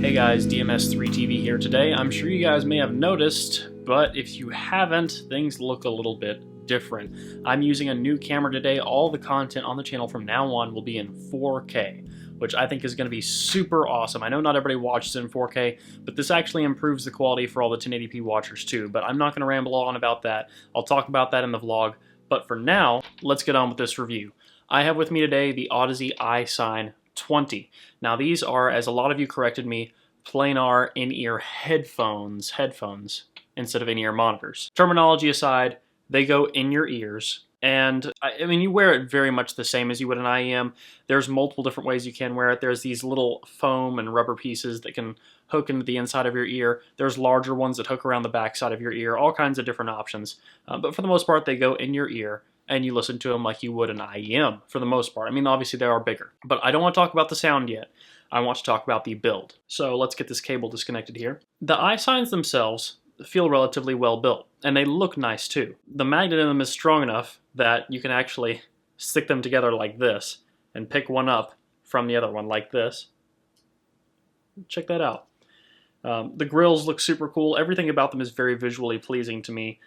Hey guys, DMS3TV here today. I'm sure you guys may have noticed, but if you haven't, things look a little bit different. I'm using a new camera today. All the content on the channel from now on will be in 4K, which I think is going to be super awesome. I know not everybody watches in 4K, but this actually improves the quality for all the 1080p watchers too, but I'm not going to ramble on about that. I'll talk about that in the vlog, but for now, let's get on with this review. I have with me today the Audeze iSine 20. Now these are, as a lot of you corrected me, planar in-ear headphones instead of in-ear monitors. Terminology aside, they go in your ears, and I mean you wear it very much the same as you would an IEM. There's multiple different ways you can wear it. There's these little foam and rubber pieces that can hook into the inside of your ear. There's larger ones that hook around the back side of your ear, all kinds of different options. But for the most part, they go in your ear, and you listen to them like you would an IEM for the most part. I mean, obviously they are bigger, but I don't want to talk about the sound yet. I want to talk about the build. So let's get this cable disconnected here. The iSines themselves feel relatively well built, and they look nice too. The magnet in them is strong enough that you can actually stick them together like this and pick one up from the other one like this. Check that out. The grills look super cool. Everything about them is very visually pleasing to me.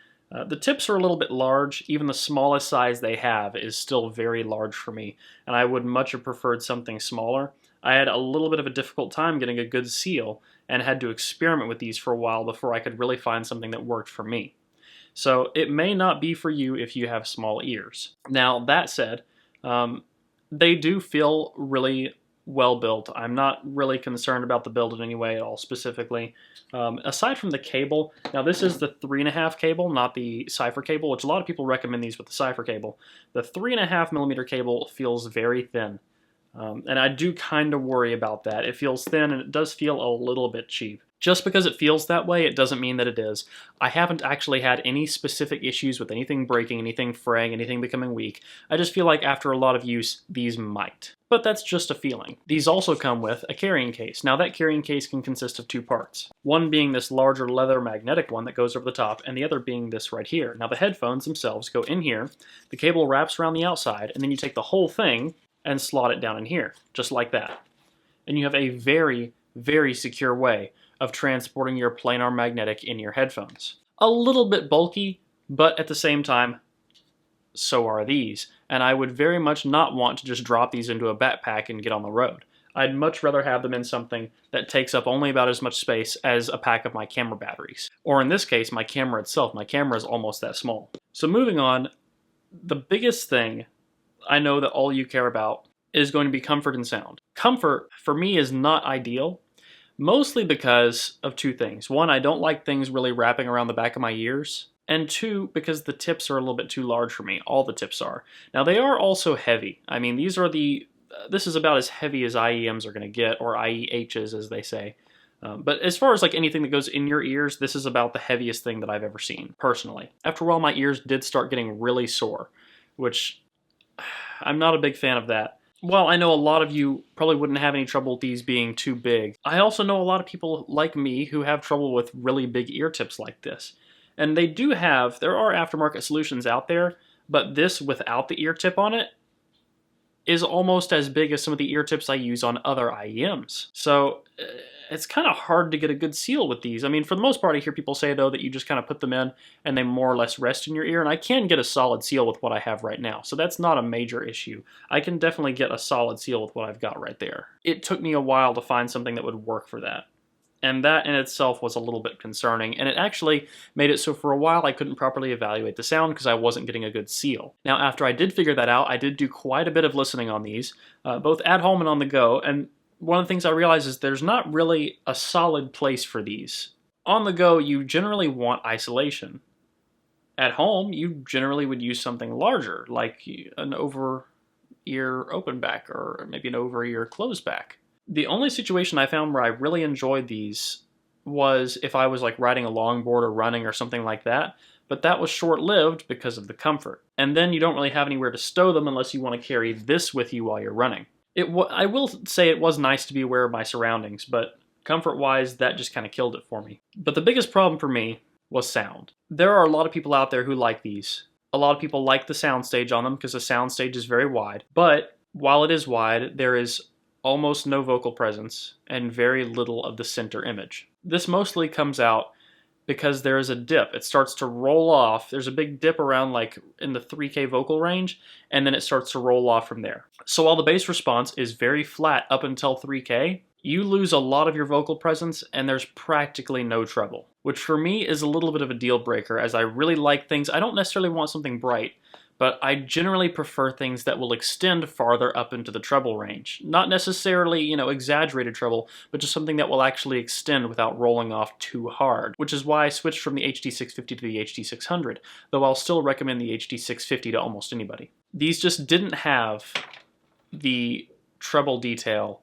The tips are a little bit large. Even the smallest size they have is still very large for me, and I would much have preferred something smaller. I had a little bit of a difficult time getting a good seal and had to experiment with these for a while before I could really find something that worked for me. So it may not be for you if you have small ears. Now that said, they do feel really well built. I'm not really concerned about the build in any way at all specifically. Aside from the cable, now this is the 3.5 cable, not the cipher cable, which a lot of people recommend these with the cipher cable. The 3.5mm cable feels very thin, and I do kind of worry about that. It feels thin and it does feel a little bit cheap. Just because it feels that way, it doesn't mean that it is. I haven't actually had any specific issues with anything breaking, anything fraying, anything becoming weak. I just feel like after a lot of use, these might. But that's just a feeling. These also come with a carrying case. Now that carrying case can consist of two parts. One being this larger leather magnetic one that goes over the top, and the other being this right here. Now the headphones themselves go in here, the cable wraps around the outside, and then you take the whole thing and slot it down in here, just like that. And you have a very, very secure way of transporting your planar magnetic in-ear headphones. A little bit bulky, but at the same time, so are these. And I would very much not want to just drop these into a backpack and get on the road. I'd much rather have them in something that takes up only about as much space as a pack of my camera batteries. Or in this case, my camera itself. My camera is almost that small. So moving on, the biggest thing I know that all you care about is going to be comfort and sound. Comfort, for me, is not ideal. Mostly because of two things. One, I don't like things really wrapping around the back of my ears. And two, because the tips are a little bit too large for me. All the tips are. Now they are also heavy. I mean, this is about as heavy as IEMs are going to get, or IEHs as they say. But as far as like anything that goes in your ears, this is about the heaviest thing that I've ever seen, personally. After a while, my ears did start getting really sore, which I'm not a big fan of that. While I know a lot of you probably wouldn't have any trouble with these being too big, I also know a lot of people like me who have trouble with really big ear tips like this. And there are aftermarket solutions out there, but this without the ear tip on it is almost as big as some of the ear tips I use on other IEMs. So it's kind of hard to get a good seal with these. I mean, for the most part, I hear people say, though, that you just kind of put them in and they more or less rest in your ear, and I can get a solid seal with what I have right now, so that's not a major issue. I can definitely get a solid seal with what I've got right there. It took me a while to find something that would work for that, and that in itself was a little bit concerning, and it actually made it so for a while I couldn't properly evaluate the sound because I wasn't getting a good seal. Now, after I did figure that out, I did do quite a bit of listening on these, both at home and on the go, and one of the things I realized is there's not really a solid place for these. On the go, you generally want isolation. At home, you generally would use something larger, like an over-ear open back, or maybe an over-ear closed back. The only situation I found where I really enjoyed these was if I was like riding a longboard or running or something like that, but that was short-lived because of the comfort. And then you don't really have anywhere to stow them unless you want to carry this with you while you're running. I will say it was nice to be aware of my surroundings, but comfort-wise, that just kind of killed it for me. But the biggest problem for me was sound. There are a lot of people out there who like these. A lot of people like the soundstage on them because the soundstage is very wide, but while it is wide, there is almost no vocal presence, and very little of the center image. This mostly comes out because there is a dip. It starts to roll off. There's a big dip around like in the 3K vocal range, and then it starts to roll off from there. So while the bass response is very flat up until 3K, you lose a lot of your vocal presence and there's practically no treble, which for me is a little bit of a deal breaker, as I really like things. I don't necessarily want something bright, but I generally prefer things that will extend farther up into the treble range. Not necessarily, you know, exaggerated treble, but just something that will actually extend without rolling off too hard, which is why I switched from the HD650 to the HD600, though I'll still recommend the HD650 to almost anybody. These just didn't have the treble detail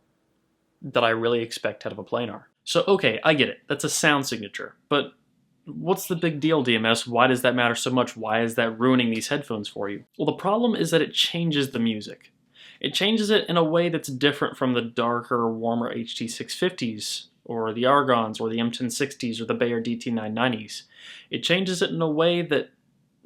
that I really expect out of a planar. So okay, I get it, that's a sound signature, but what's the big deal, DMS? Why does that matter so much? Why is that ruining these headphones for you? Well, the problem is that it changes the music. It changes it in a way that's different from the darker, warmer HT650s, or the Argons, or the M1060s, or the Bayer DT990s. It changes it in a way that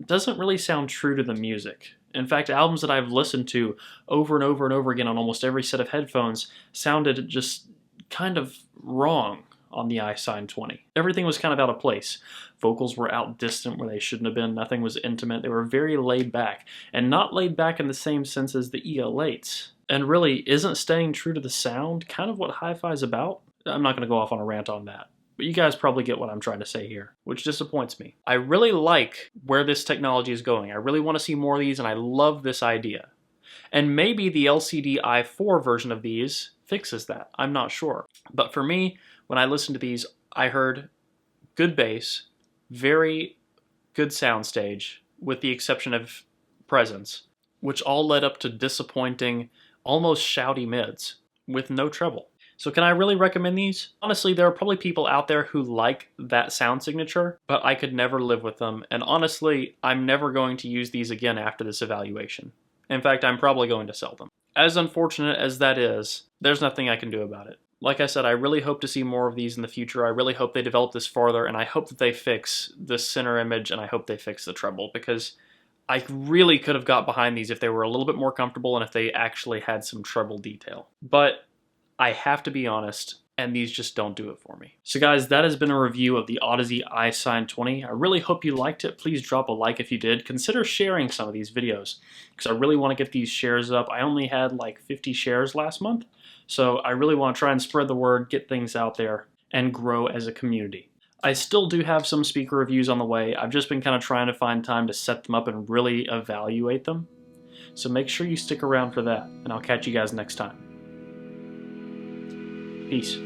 doesn't really sound true to the music. In fact, albums that I've listened to over and over and over again on almost every set of headphones sounded just kind of wrong on the iSine 20. Everything was kind of out of place. Vocals were outdistant where they shouldn't have been. Nothing was intimate. They were very laid back, and not laid back in the same sense as the EL8s. And really, isn't staying true to the sound kind of what hi-fi is about? I'm not going to go off on a rant on that, but you guys probably get what I'm trying to say here, which disappoints me. I really like where this technology is going. I really want to see more of these, and I love this idea. And maybe the LCD i4 version of these fixes that. I'm not sure. But for me, when I listened to these, I heard good bass, very good soundstage, with the exception of presence, which all led up to disappointing, almost shouty mids, with no treble. So can I really recommend these? Honestly, there are probably people out there who like that sound signature, but I could never live with them, and honestly, I'm never going to use these again after this evaluation. In fact, I'm probably going to sell them. As unfortunate as that is, there's nothing I can do about it. Like I said, I really hope to see more of these in the future. I really hope they develop this farther, and I hope that they fix the center image, and I hope they fix the treble, because I really could have got behind these if they were a little bit more comfortable and if they actually had some treble detail. But I have to be honest, and these just don't do it for me. So guys, that has been a review of the Audeze iSine 20. I really hope you liked it. Please drop a like if you did. Consider sharing some of these videos, because I really want to get these shares up. I only had like 50 shares last month, so I really want to try and spread the word, get things out there, and grow as a community. I still do have some speaker reviews on the way. I've just been kind of trying to find time to set them up and really evaluate them. So make sure you stick around for that, and I'll catch you guys next time. Peace.